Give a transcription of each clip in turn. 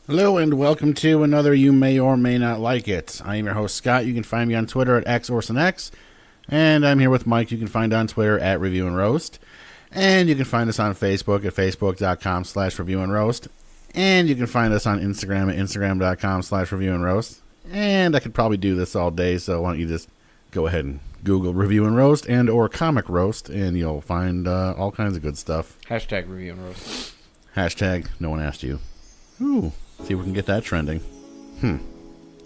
Hello and welcome to another You May or May Not Like It. I am your host, Scott. You can find me on Twitter at XOrsonX. And I'm here with Mike. You can find on Twitter at Review and Roast. And you can find us on Facebook at facebook.com/Review and Roast. And you can find us on Instagram at instagram.com/Review and Roast. And I could probably do this all day, so why don't you just go ahead and Google Review and Roast and or Comic Roast, and you'll find all kinds of good stuff. Hashtag Review and Roast. Hashtag no one asked you. Ooh. See if we can get that trending.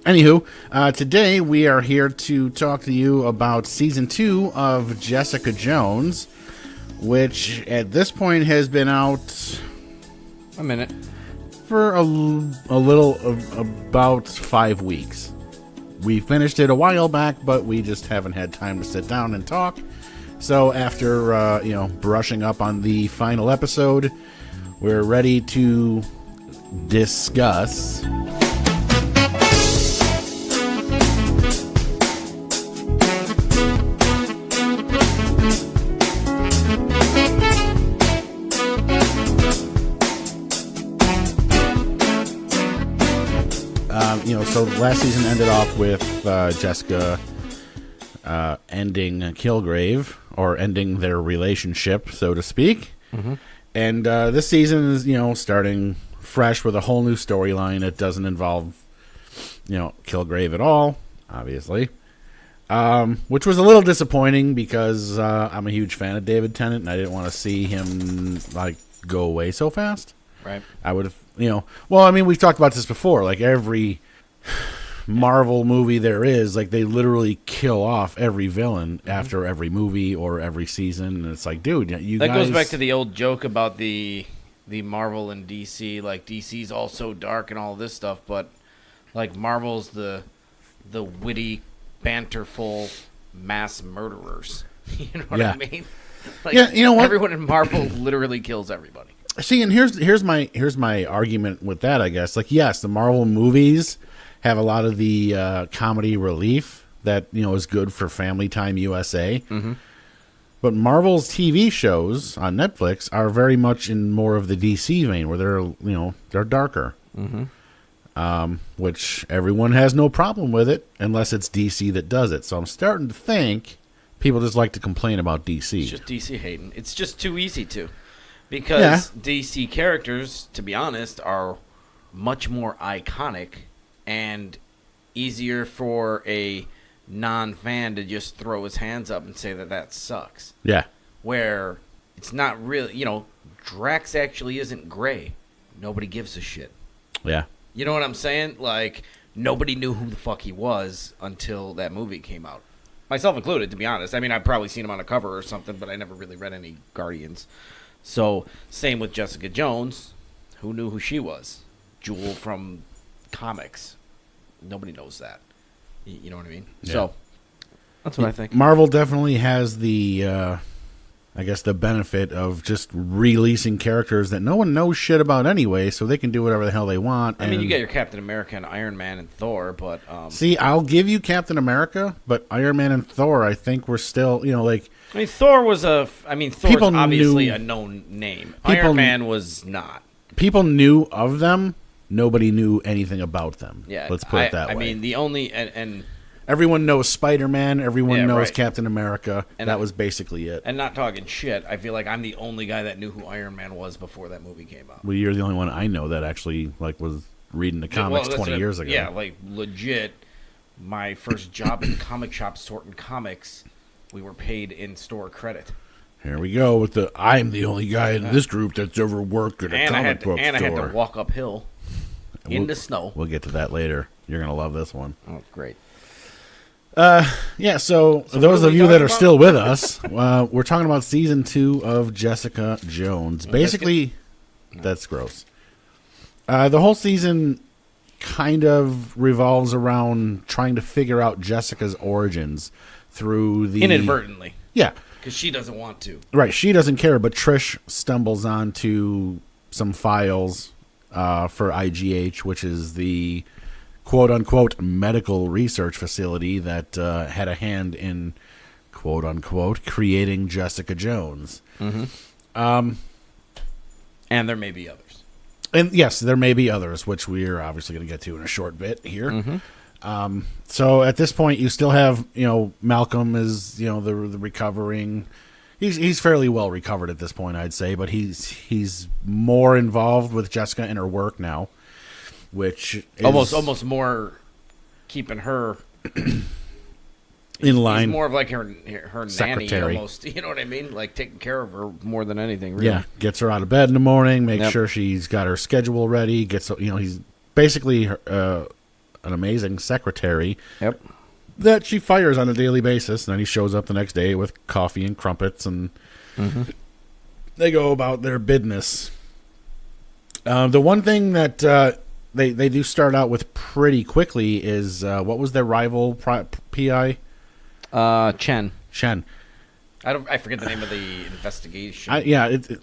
Anywho, today we are here to talk to you about Season 2 of Jessica Jones, which at this point has been out A minute. for a little of about 5 weeks. We finished it a while back, but we just haven't had time to sit down and talk. So after, brushing up on the final episode, we're ready to discuss. So last season ended off with Jessica ending Kilgrave, or ending their relationship, so to speak. Mm-hmm. And this season is, starting fresh with a whole new storyline. It doesn't involve, Kilgrave at all, obviously. Which was a little disappointing because I'm a huge fan of David Tennant, and I didn't want to see him, go away so fast. Right. I would have, we've talked about this before. Like, every Marvel movie there is, they literally kill off every villain after every movie or every season. And it's like, dude, you that guys... goes back to the old joke about the Marvel and DC. Like, DC's all so dark and all this stuff, but, Marvel's the witty, banterful mass murderers. You know what I mean? Yeah, you know what? Everyone in Marvel literally kills everybody. See, and here's my argument with that, I guess. Yes, the Marvel movies have a lot of the comedy relief that is good for Family Time USA. Mm-hmm. But Marvel's TV shows on Netflix are very much in more of the DC vein, where they're darker. Mm-hmm. Which everyone has no problem with it, unless it's DC that does it. So I'm starting to think people just like to complain about DC. It's just DC hating. It's just too easy to. Because DC characters, to be honest, are much more iconic and easier for a non-fan to just throw his hands up and say that sucks. Yeah. Where it's not really, Drax actually isn't gray. Nobody gives a shit. Yeah. You know what I'm saying? Nobody knew who the fuck he was until that movie came out. Myself included, to be honest. I mean, I've probably seen him on a cover or something, but I never really read any Guardians. So, same with Jessica Jones. Who knew who she was? Jewel from comics. Nobody knows that. You know what I mean? Yeah. So, that's what I think. Marvel definitely has the, the benefit of just releasing characters that no one knows shit about anyway, so they can do whatever the hell they want. I mean, you got your Captain America and Iron Man and Thor, but... See, I'll give you Captain America, but Iron Man and Thor, I think we're still, Thor was Thor's obviously a known name. Iron Man was not. People knew of them. Nobody knew anything about them. Yeah, let's put it that way. I mean, the only and everyone knows Spider-Man. Everyone knows Captain America. And that was basically it. And not talking shit, I feel like I'm the only guy that knew who Iron Man was before that movie came out. Well, you're the only one I know that actually was reading the comics 20 years ago. Yeah, legit. My first job in the comic shop sorting comics, we were paid in store credit. Here we go with I'm the only guy in this group that's ever worked at a comic book store. And I had to walk uphill in the snow. We'll get to that later. You're going to love this one. Oh, great. So those of you that are still with us, we're talking about Season 2 of Jessica Jones. Basically, that's gross. The whole season kind of revolves around trying to figure out Jessica's origins through the... Inadvertently. Yeah. Because she doesn't want to. Right, she doesn't care, but Trish stumbles onto some files for IGH, which is the quote-unquote medical research facility that had a hand in quote-unquote creating Jessica Jones. Mm-hmm. And there may be others. And yes, there may be others, which we're obviously going to get to in a short bit here. So at this point, you still have, Malcolm is, the recovering. He's fairly well recovered at this point, I'd say, but he's more involved with Jessica and her work now, which is almost more keeping her in line. He's more of like her nanny Secretary. almost. You know what I mean? Like taking care of her more than anything. Really. Yeah, gets her out of bed in the morning, makes Yep. sure she's got her schedule ready. He's basically an amazing secretary Yep. that she fires on a daily basis. And then he shows up the next day with coffee and crumpets, and they go about their business. The one thing that they do start out with pretty quickly is what was their rival PI? Chen. Shen. I forget the name of the investigation.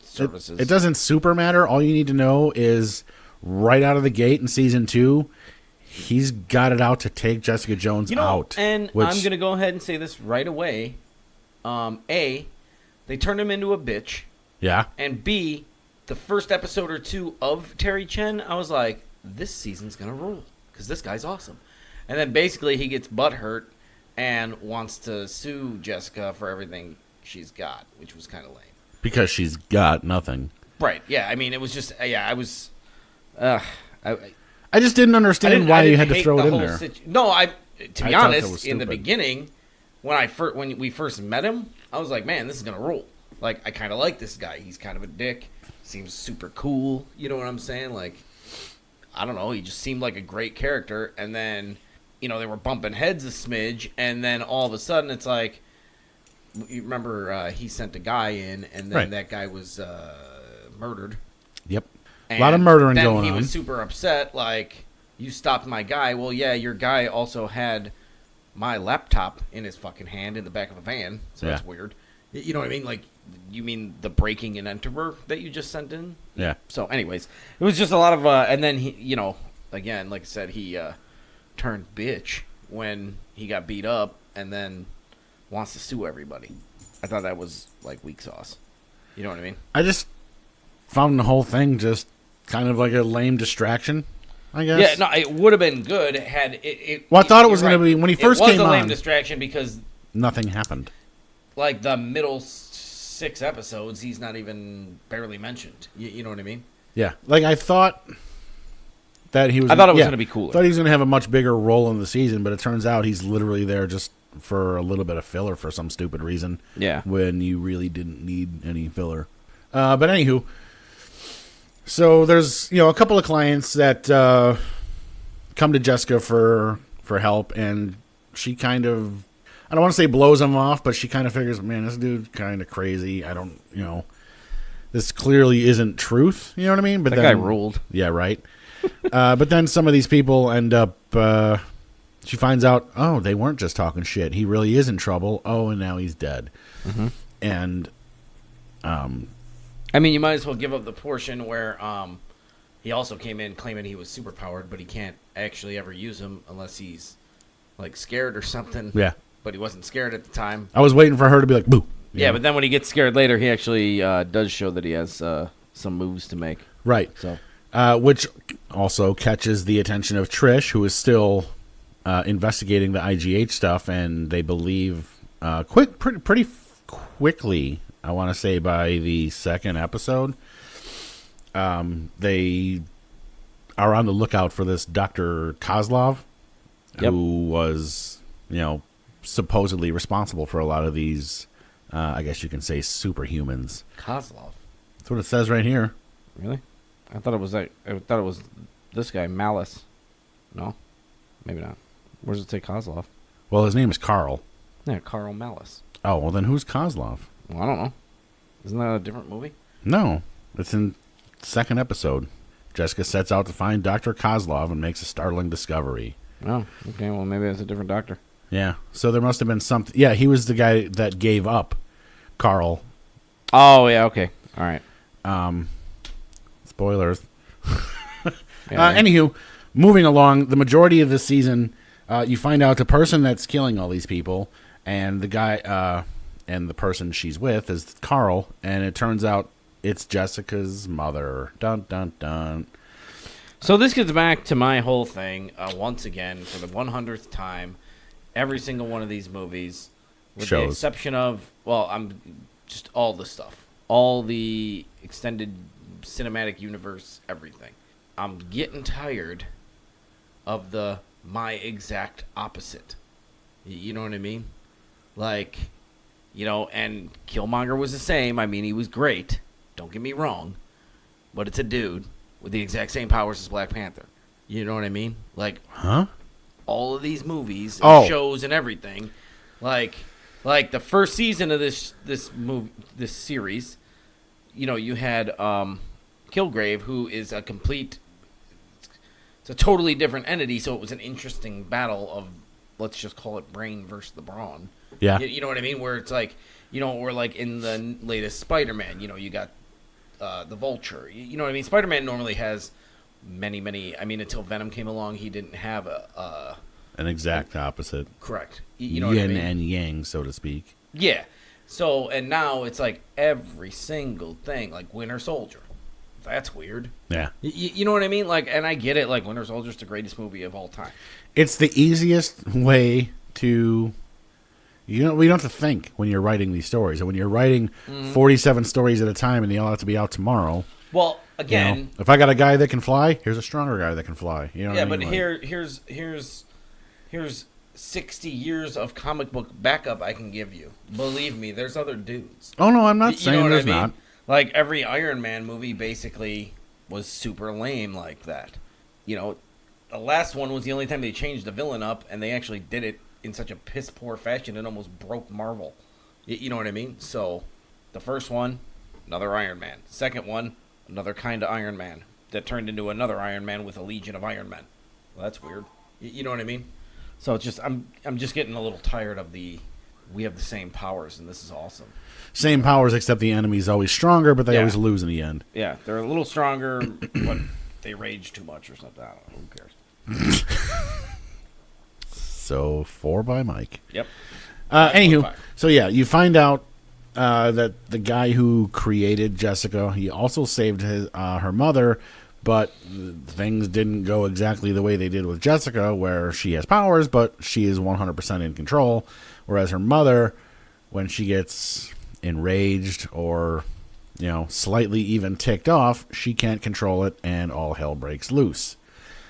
Services. It doesn't super matter. All you need to know is right out of the gate in season 2, he's got it out to take Jessica Jones out. And I'm going to go ahead and say this right away. A, they turned him into a bitch. Yeah. And B, the first episode or two of Terry Chen, I was like, this season's going to rule because this guy's awesome. And then basically he gets butthurt and wants to sue Jessica for everything she's got, which was kind of lame. Because she's got nothing. Right. Yeah. I mean, it was just, I was, I just didn't understand why you had to throw it in there. No, to be thought that honest, was in the stupid. beginning, when we first met him, I was like, man, this is gonna roll. Like, I kind of like this guy. He's kind of a dick. Seems super cool. You know what I'm saying? Like, I don't know. He just seemed like a great character. And then, they were bumping heads a smidge. And then all of a sudden, it's like, you remember he sent a guy in, and then Right. that guy was murdered. Yep. And A lot of murdering then going he on. was super upset, like, you stopped my guy. Well, yeah, your guy also had my laptop in his fucking hand in the back of a van, so that's Yeah. weird. You know what I mean? Like, you mean the breaking and enterer that you just sent in? Yeah. So, anyways, it was just a lot of, and then he, again, like I said, he turned bitch when he got beat up, and then wants to sue everybody. I thought that was, like, weak sauce. You know what I mean? I just found the whole thing just kind of like a lame distraction, I guess. Yeah, no, it would have been good had it. Well, I thought it was you're going to be, when he first it was came a lame on, distraction because, nothing happened. like, the middle 6 episodes, he's not even barely mentioned. You know what I mean? Yeah. Like, I thought that he was... I thought it was gonna be cooler. I thought he was going to have a much bigger role in the season, but it turns out he's literally there just for a little bit of filler for some stupid reason. Yeah. When you really didn't need any filler. But anywho, so there's, a couple of clients that come to Jessica for help, and she kind of, I don't want to say blows them off, but she kind of figures, man, this dude's kind of crazy. I don't, this clearly isn't truth. You know what I mean? But That guy ruled. Yeah, right. But then some of these people end up, she finds out, oh, they weren't just talking shit. He really is in trouble. Oh, and now he's dead. Mm-hmm. And, I mean, you might as well give up the portion where he also came in claiming he was superpowered, but he can't actually ever use him unless he's, like, scared or something. yeah. But he wasn't scared at the time. I was waiting for her to be like, boo. Yeah, but then when he gets scared later, he actually does show that he has some moves to make. Right. So, Which also catches the attention of Trish, who is still investigating the IGH stuff, and they believe pretty quickly, I want to say by the second episode, they are on the lookout for this Dr. Kozlov, Yep. who was, supposedly responsible for a lot of these, I guess you can say, superhumans. Kozlov. That's what it says right here. Really? I thought it was this guy, Malice. No? Maybe not. Where does it say Kozlov? Well, his name is Carl. Yeah, Carl Malice. Oh, well, then who's Kozlov? Well, I don't know. Isn't that a different movie? No, it's in second episode. Jessica sets out to find Dr. Kozlov and makes a startling discovery. Oh, okay. Well, maybe it's a different doctor. Yeah, so there must have been something. Yeah, he was the guy that gave up Carl. Oh, yeah, okay. All right. Spoilers. Yeah, Anywho, moving along, the majority of the season, you find out the person that's killing all these people, and the guy, and the person she's with is Carl, and it turns out it's Jessica's mother. Dun dun dun. So this gets back to my whole thing once again for the 100th time. Every single one of these movies, with the exception of, I'm just all the stuff, all the extended cinematic universe, everything. I'm getting tired of the my exact opposite. You know what I mean? Like, and Killmonger was the same. I mean, he was great. Don't get me wrong. But it's a dude with the exact same powers as Black Panther. You know what I mean? Like, all of these movies and shows and everything, like the first season of this series, you had Kilgrave, who is it's a totally different entity, so it was an interesting battle of, let's just call it Brain versus the Brawn. Yeah. You know what I mean? Where it's like, or like in the latest Spider-Man, you got the Vulture. You know what I mean? Spider-Man normally has many. I mean, until Venom came along, he didn't have an exact opposite. Correct. You know what I mean? Yin and yang, so to speak. Yeah. So, and now it's like every single thing, like Winter Soldier. That's weird. Yeah. You know what I mean? Like, and I get it. Like, Winter Soldier's the greatest movie of all time. It's the easiest way to, we don't have to think when you're writing these stories. And when you're writing 47 stories at a time and they all have to be out tomorrow. Well, again, if I got a guy that can fly, here's a stronger guy that can fly. You know what I mean? But here's 60 years of comic book backup I can give you. Believe me, there's other dudes. Oh no, I'm not saying there's not. Like, every Iron Man movie basically was super lame like that. The last one was the only time they changed the villain up, and they actually did it in such a piss-poor fashion it almost broke Marvel. You know what I mean? So, the first one, another Iron Man. Second one, another kind of Iron Man that turned into another Iron Man with a legion of Iron Men. Well, that's weird. You know what I mean? So it's just I'm just getting a little tired of we have the same powers and this is awesome. Same powers, except the enemy's always stronger, but they always lose in the end. Yeah, they're a little stronger, but they rage too much or something. I don't know. Who cares? So 4 by Mike. Yep. Anywho, so yeah, you find out that the guy who created Jessica, he also saved her mother, but things didn't go exactly the way they did with Jessica, where she has powers, but she is 100% in control, whereas her mother, when she gets enraged or, slightly even ticked off, she can't control it, and all hell breaks loose.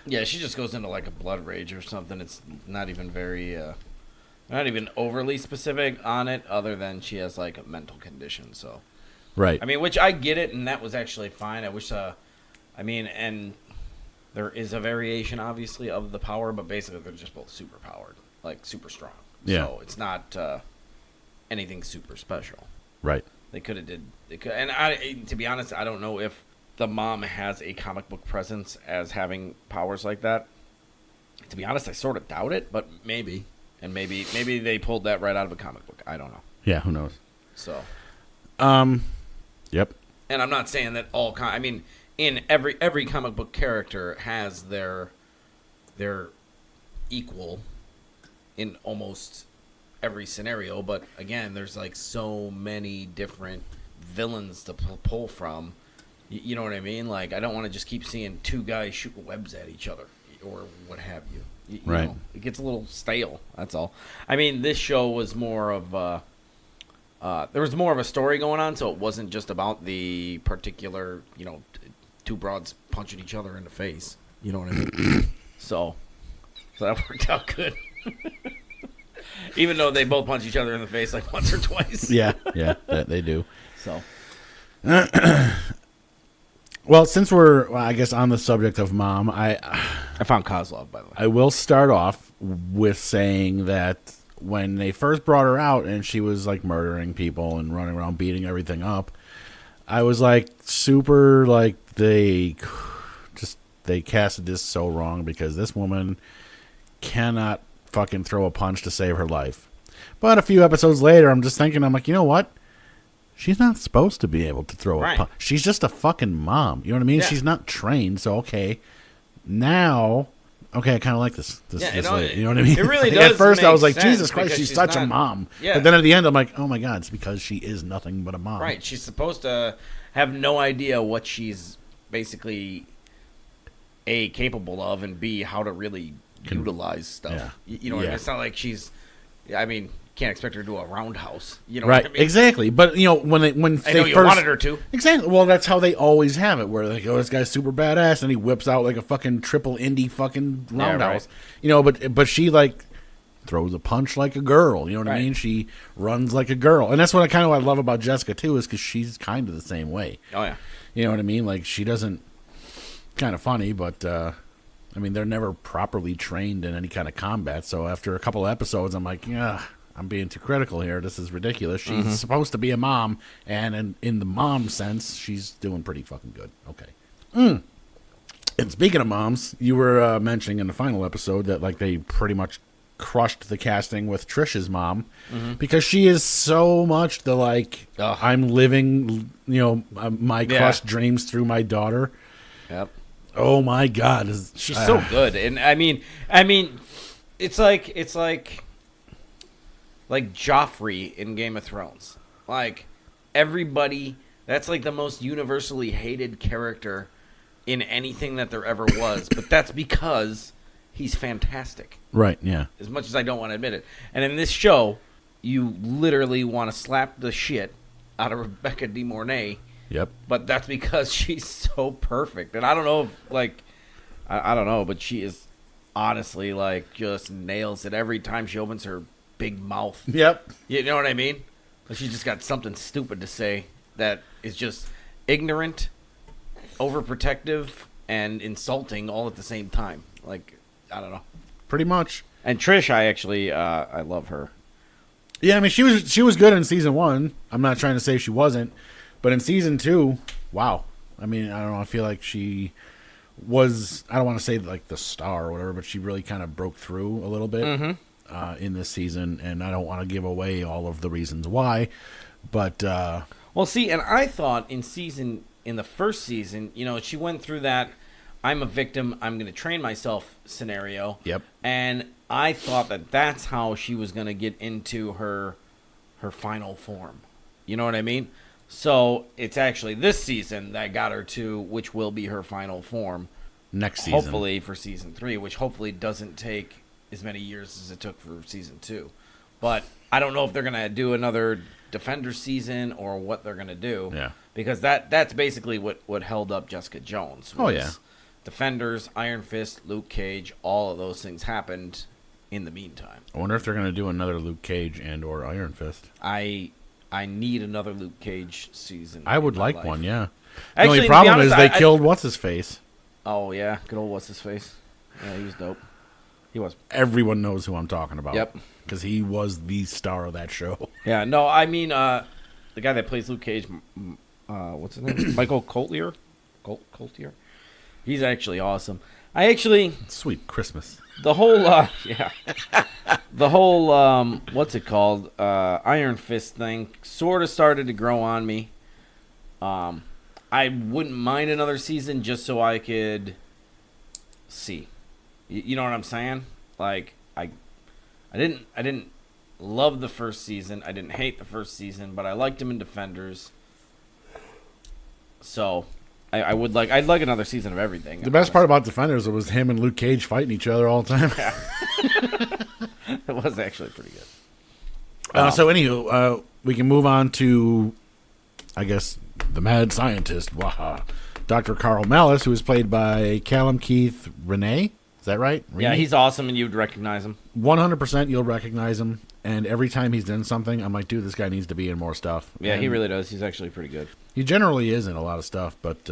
Yeah, she just goes into like a blood rage or something. It's not even very... not even overly specific on it, other than she has like a mental condition. So, right. I mean, which I get it, and that was actually fine. I wish, and there is a variation, obviously, of the power, but basically they're just both super powered, like super strong. Yeah. So it's not anything super special. Right. They could have and to be honest, I don't know if the mom has a comic book presence as having powers like that. To be honest, I sort of doubt it, but maybe. And maybe they pulled that right out of a comic book. I don't know. Yeah, who knows? So, yep. And I'm not saying that all. In every comic book character has their equal in almost every scenario. But again, there's like so many different villains to pull from. You know what I mean? Like, I don't want to just keep seeing two guys shooting webs at each other or what have you. You right. know, it gets a little stale. That's all. I mean, this show was more of there was more of a story going on, so it wasn't just about the particular, two broads punching each other in the face. You know what I mean? So that worked out good. Even though they both punch each other in the face like once or twice. Yeah, they do. So. Well, since we're, I guess, on the subject of mom, I found Kozlov, by the way. I will start off with saying that when they first brought her out and she was like murdering people and running around beating everything up, I was like super like they casted this so wrong because this woman cannot fucking throw a punch to save her life. But a few episodes later, I'm just thinking, I'm like, you know what? She's not supposed to be able to throw a punch. She's just a fucking mom. You know what I mean? Yeah. She's not trained, so okay. Now, okay, I kind of like this lady. You know what I mean? It really does. At first, I was like, Jesus Christ, she's such a mom. Yeah. But then at the end, I'm like, oh my God, it's because she is nothing but a mom. Right. She's supposed to have no idea what she's basically A, capable of, and B, how to really utilize stuff. Yeah. You know what I Yeah. mean? It's not like she's, I mean, can't expect her to do a roundhouse. You know Right, what I mean? exactly. But when I they know you first wanted her to. exactly, well, that's how they always have it. Where like, oh, this guy's super badass, and he whips out like a fucking triple indie fucking Yeah, roundhouse. right. But she like throws a punch like a girl. You know what I Right. mean? She runs like a girl, and that's what I love about Jessica too, is because she's kind of the same way. Oh, yeah. You know what I mean? Like she doesn't. Kind of funny, but I mean, they're never properly trained in any kind of combat. So after a couple of episodes, I'm like, yeah, I'm being too critical here. This is ridiculous. She's supposed to be a mom, and in the mom sense, she's doing pretty fucking good. Okay. And speaking of moms, you were mentioning in the final episode that like they pretty much crushed the casting with Trish's mom because she is so much the like Ugh. I'm living, my Yeah. crushed dreams through my daughter. Yep. Oh my God, She's so good, and I mean, it's like Joffrey in Game of Thrones. Like everybody, that's like the most universally hated character in anything that there ever was. But that's because he's fantastic. Right? Yeah. As much as I don't want to admit it, and in this show, you literally want to slap the shit out of Rebecca De Mornay. Yep. But that's because she's so perfect. And I don't know if, like, I don't know, but she is honestly, like, just nails it every time she opens her big mouth. Yep. You know what I mean? Like, she's just got something stupid to say that is just ignorant, overprotective, and insulting all at the same time. Like, I don't know. Pretty much. And Trish, I love her. Yeah, I mean she was good in season 1. I'm not trying to say she wasn't, but in season 2, wow. I mean, I don't know. I feel like she was. I don't want to say like the star or whatever, but she really kind of broke through a little bit in this season, and I don't want to give away all of the reasons why, but Well, see, and I thought in the first season, she went through that I'm a victim, I'm going to train myself scenario. Yep. And I thought that that's how she was going to get into her final form. You know what I mean? So it's actually this season that got her to which will be her final form. next season, Hopefully for season 3, which hopefully doesn't take as many years as it took for season 2. But I don't know if they're going to do another Defender season or what they're going to do. Yeah. Because that's basically what held up Jessica Jones. Oh, was yeah. Defenders, Iron Fist, Luke Cage, all of those things happened in the meantime. I wonder if they're going to do another Luke Cage and or Iron Fist. I need another Luke Cage season. I would in my like life. one, yeah. Actually, The only to be problem honest, is they I- killed what's his face. Oh yeah, good old what's his face? Yeah, he was dope. He was. Everyone knows who I'm talking about. Yep. Because he was the star of that show. Yeah, no, I mean the guy that plays Luke Cage, what's his name? Michael Coltier. Coltier. He's actually awesome. Sweet Christmas. The whole the whole what's it called? Iron Fist thing sort of started to grow on me. I wouldn't mind another season just so I could see. You know what I'm saying? Like I didn't love the first season. I didn't hate the first season, but I liked him in Defenders. So I'd like another season of everything. The best part about Defenders was him and Luke Cage fighting each other all the time. It was actually pretty good. So anywho, we can move on to, I guess, the mad scientist, waha, Dr. Carl Malice, who is played by Callum Keith Renee. Is that right? Yeah, Renee? he's awesome, and you'd recognize him. 100% you'll recognize him. And every time he's done something, I'm like, dude, this guy needs to be in more stuff. Yeah, And he really does. He's actually pretty good. He generally is in a lot of stuff, but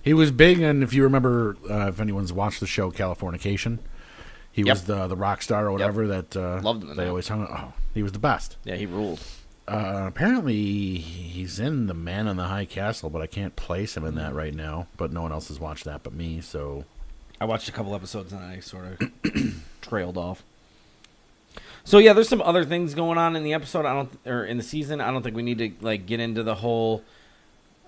he was big. And if you remember, if anyone's watched the show Californication, he Yep. was the rock star or whatever that Loved him in they that. always hung. Oh, he was the best. Yeah, he ruled. Apparently, he's in The Man in the High Castle, but I can't place him in that right now. But no one else has watched that but me, so I watched a couple episodes and I sort of trailed off. So yeah, there's some other things going on in the episode. Or in the season. I don't think we need to like get into the whole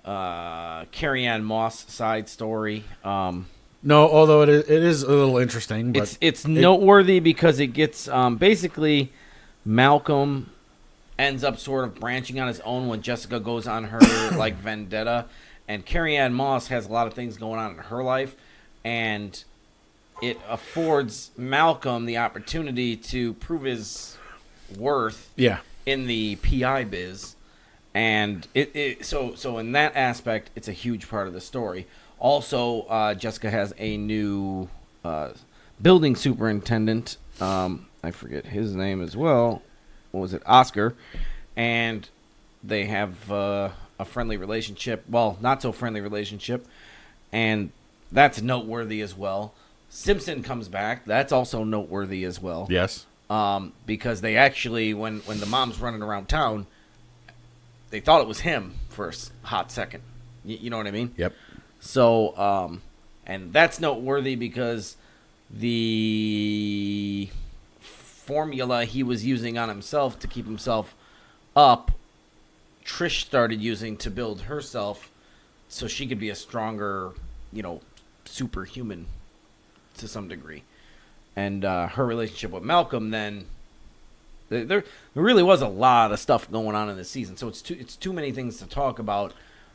Carrie Ann Moss side story. no. Although it is a little interesting, but It's noteworthy because it gets basically Malcolm ends up sort of branching on his own when Jessica goes on her like vendetta, and Carrie Ann Moss has a lot of things going on in her life, and it affords Malcolm the opportunity to prove his worth Yeah. in the PI biz, and so in that aspect, it's a huge part of the story. Also, Jessica has a new building superintendent. I forget his name as well. What was it? Oscar. And they have a friendly relationship. Well, not so friendly relationship. And that's noteworthy as well. Simpson comes back. That's also noteworthy as well. Yes. Because they actually, when the mom's running around town, they thought it was him for a hot second. You know what I mean? Yep. So, and that's noteworthy because the formula he was using on himself to keep himself up, Trish started using to build herself so she could be a stronger, superhuman to some degree. And her relationship with Malcolm, then there really was a lot of stuff going on in this season. So it's too many things to talk about.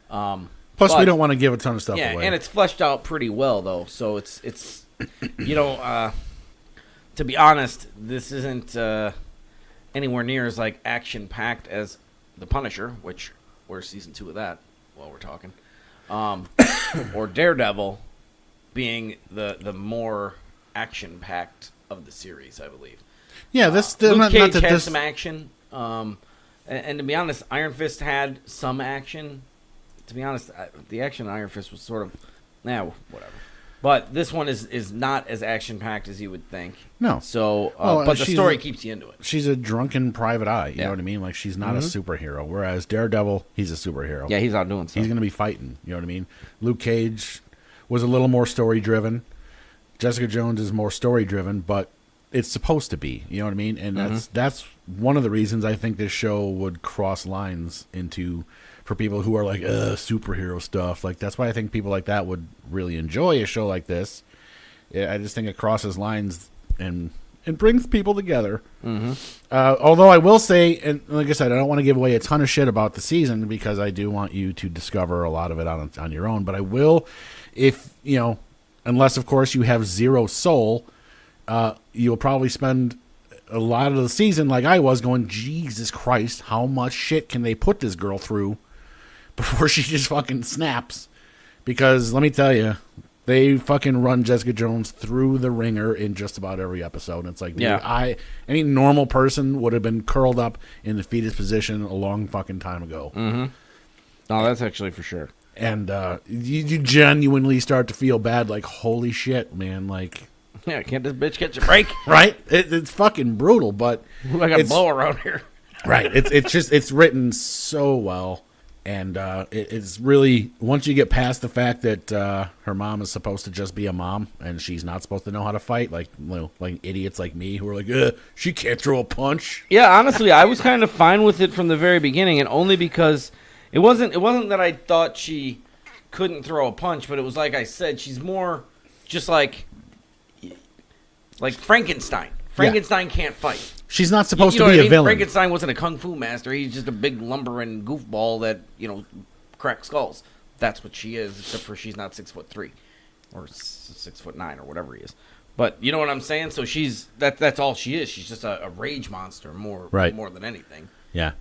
Plus, we don't want to give a ton of stuff away. And it's fleshed out pretty well, though. So it's to be honest, this isn't anywhere near as like action packed as The Punisher, which we're season 2 of that while we're talking, or Daredevil, being the more action packed of the series, I believe. Yeah, this Luke Cage that had this some action, and to be honest, Iron Fist had some action. To be honest, the action in Iron Fist was sort of, whatever. But this one is not as action packed as you would think. No. So, but the story keeps you into it. She's a drunken private eye. You know what I mean? Like, she's not a superhero. Whereas Daredevil, he's a superhero. Yeah, he's out doing stuff. He's going to be fighting. You know what I mean? Luke Cage was a little more story driven. Jessica Jones is more story driven, but it's supposed to be. You know what I mean? And that's one of the reasons I think this show would cross lines into, for people who are like, superhero stuff. Like, that's why I think people like that would really enjoy a show like this. I just think it crosses lines and brings people together. Although I will say, and like I said, I don't want to give away a ton of shit about the season because I do want you to discover a lot of it on your own. But I will, if, unless, of course, you have zero soul, you'll probably spend a lot of the season like I was going, Jesus Christ, how much shit can they put this girl through before she just fucking snaps? Because let me tell you, they fucking run Jessica Jones through the ringer in just about every episode. And it's like, dude, any normal person would have been curled up in the fetus position a long fucking time ago. No, that's actually for sure. And you genuinely start to feel bad, like, holy shit, man, like... Yeah, can't this bitch catch a break? Right? It's fucking brutal, but... Like a blow around here. Right. It's written so well. And it's really, once you get past the fact that her mom is supposed to just be a mom and she's not supposed to know how to fight, like idiots like me who are like, she can't throw a punch. Yeah, honestly, I was kind of fine with it from the very beginning, and only because it wasn't that I thought she couldn't throw a punch, but it was like I said, she's more just like Frankenstein. Frankenstein can't fight. She's not supposed to be a villain. Frankenstein wasn't a kung fu master. He's just a big lumbering goofball that, cracks skulls. That's what she is, except for she's not 6'3", or 6'9", or whatever he is. But you know what I'm saying? So that's all she is. She's just a rage monster more than anything. Yeah.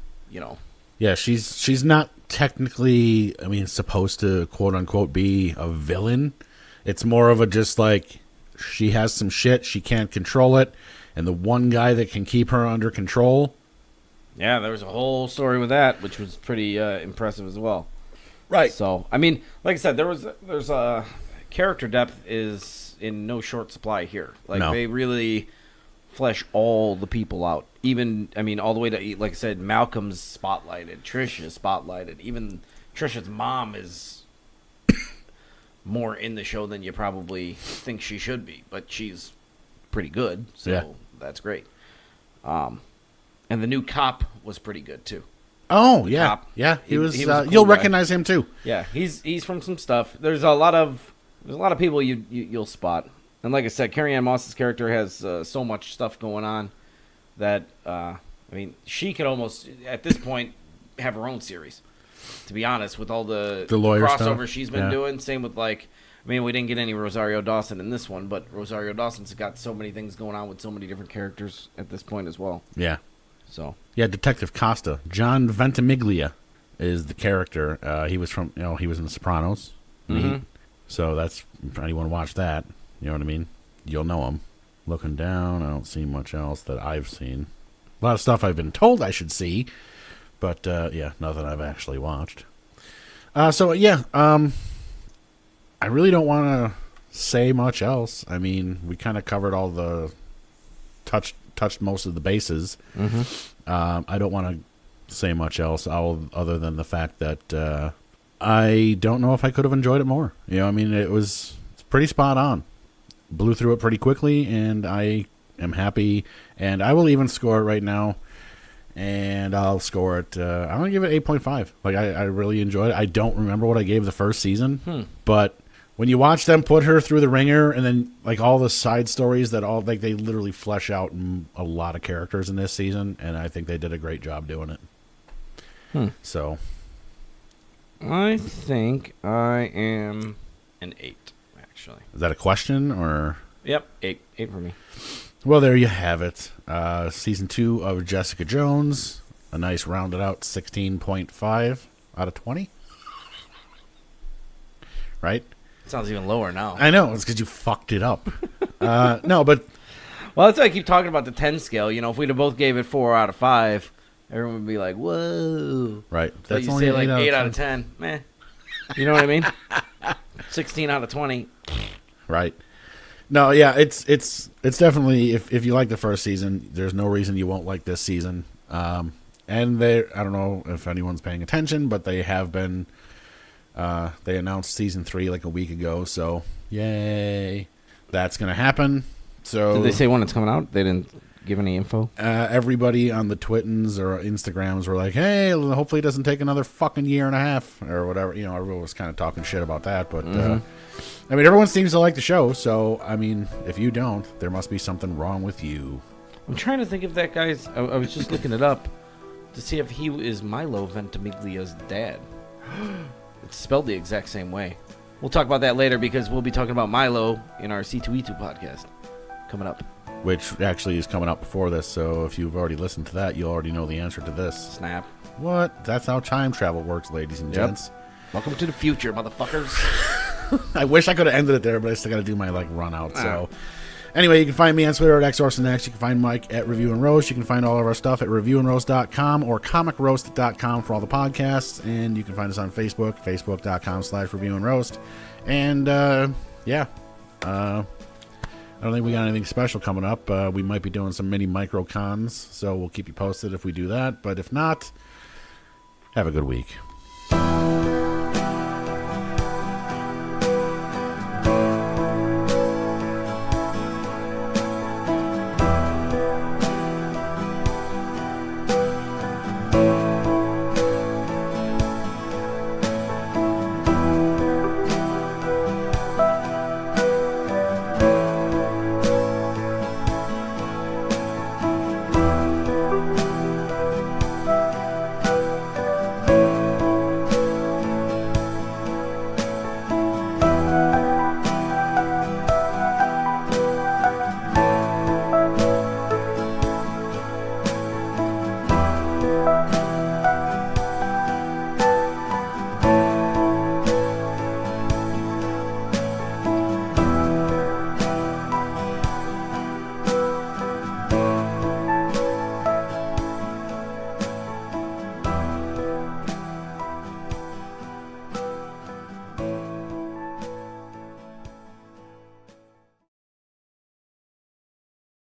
Yeah, she's not technically, supposed to quote unquote be a villain. It's more of a just like she has some shit, she can't control it. And the one guy that can keep her under control. Yeah, there was a whole story with that, which was pretty impressive as well. Right. So, like I said, there's a character depth is in no short supply here. They really flesh all the people out. Even, all the way to, like I said, Malcolm's spotlighted, Trish is spotlighted. Even Trisha's mom is more in the show than you probably think she should be, but she's pretty good. So that's great. And the new cop was pretty good too. Oh yeah, cop. Yeah. He was a cool you'll guy. Recognize him too. Yeah, he's from some stuff. There's a lot of people you'll spot. And like I said, Carrie Ann Moss's character has so much stuff going on that I mean, she could almost, at this point, have her own series. To be honest, with all the lawyer crossover stuff. she's been doing. Same with, like, I mean, we didn't get any Rosario Dawson in this one, but Rosario Dawson's got so many things going on with so many different characters at this point as well. Yeah. So Yeah, Detective Costa. John Ventimiglia is the character. He was from, he was in The Sopranos. So that's, if anyone watched that, you know what I mean? You'll know him. Looking down, I don't see much else that I've seen. A lot of stuff I've been told I should see, but nothing I've actually watched. I really don't want to say much else. I mean, we kind of covered all the touched most of the bases. I don't want to say much else other than the fact that I don't know if I could have enjoyed it more. I mean, it's pretty spot on. Blew through it pretty quickly, and I am happy. And I will even score it right now, and I'll score it. I'm gonna give it 8.5. Like I really enjoyed it. I don't remember what I gave the first season, but when you watch them put her through the ringer, and then like all the side stories that they literally flesh out a lot of characters in this season, and I think they did a great job doing it. So I think I am an 8, actually. is that a question or? Yep, 8 for me. Well, there you have it. Season 2 of Jessica Jones, a nice rounded out 16.5 out of 20. Right? Sounds even lower now. I know, it's because you fucked it up. No, but Well, that's why I keep talking about the 10 scale. If we'd have both gave it 4 out of 5, everyone would be like, whoa. right. So you say like 8 out of 10. Meh. You know what I mean? 16 out of 20. Right. No, yeah, it's definitely, if you like the first season, there's no reason you won't like this season. And I don't know if anyone's paying attention, but they have been, they announced season 3 like a week ago, so yay. That's going to happen. So Did they say when it's coming out? They didn't give any info? everybody on the Twittens or Instagrams were like, hey, hopefully it doesn't take another fucking year and a half or whatever. Everyone was kind of talking shit about that, but I mean, everyone seems to like the show, so I mean, if you don't, there must be something wrong with you. I'm trying to think if that guy's... I was just looking it up to see if he is Milo Ventimiglia's dad. It's spelled the exact same way. We'll talk about that later because we'll be talking about Milo in our C2E2 podcast coming up. Which actually is coming out before this, so if you've already listened to that, you already know the answer to this. Snap. What? That's how time travel works, ladies and gents. Welcome to the future, motherfuckers. I wish I could have ended it there, but I still got to do my run out. So, anyway, you can find me on Twitter at XOrsoNext. You can find Mike at Review and Roast. You can find all of our stuff at reviewandroast.com or comicroast.com for all the podcasts. And you can find us on Facebook, facebook.com/reviewandroast. And I don't think we got anything special coming up. We might be doing some mini micro cons, so we'll keep you posted if we do that. But if not, have a good week.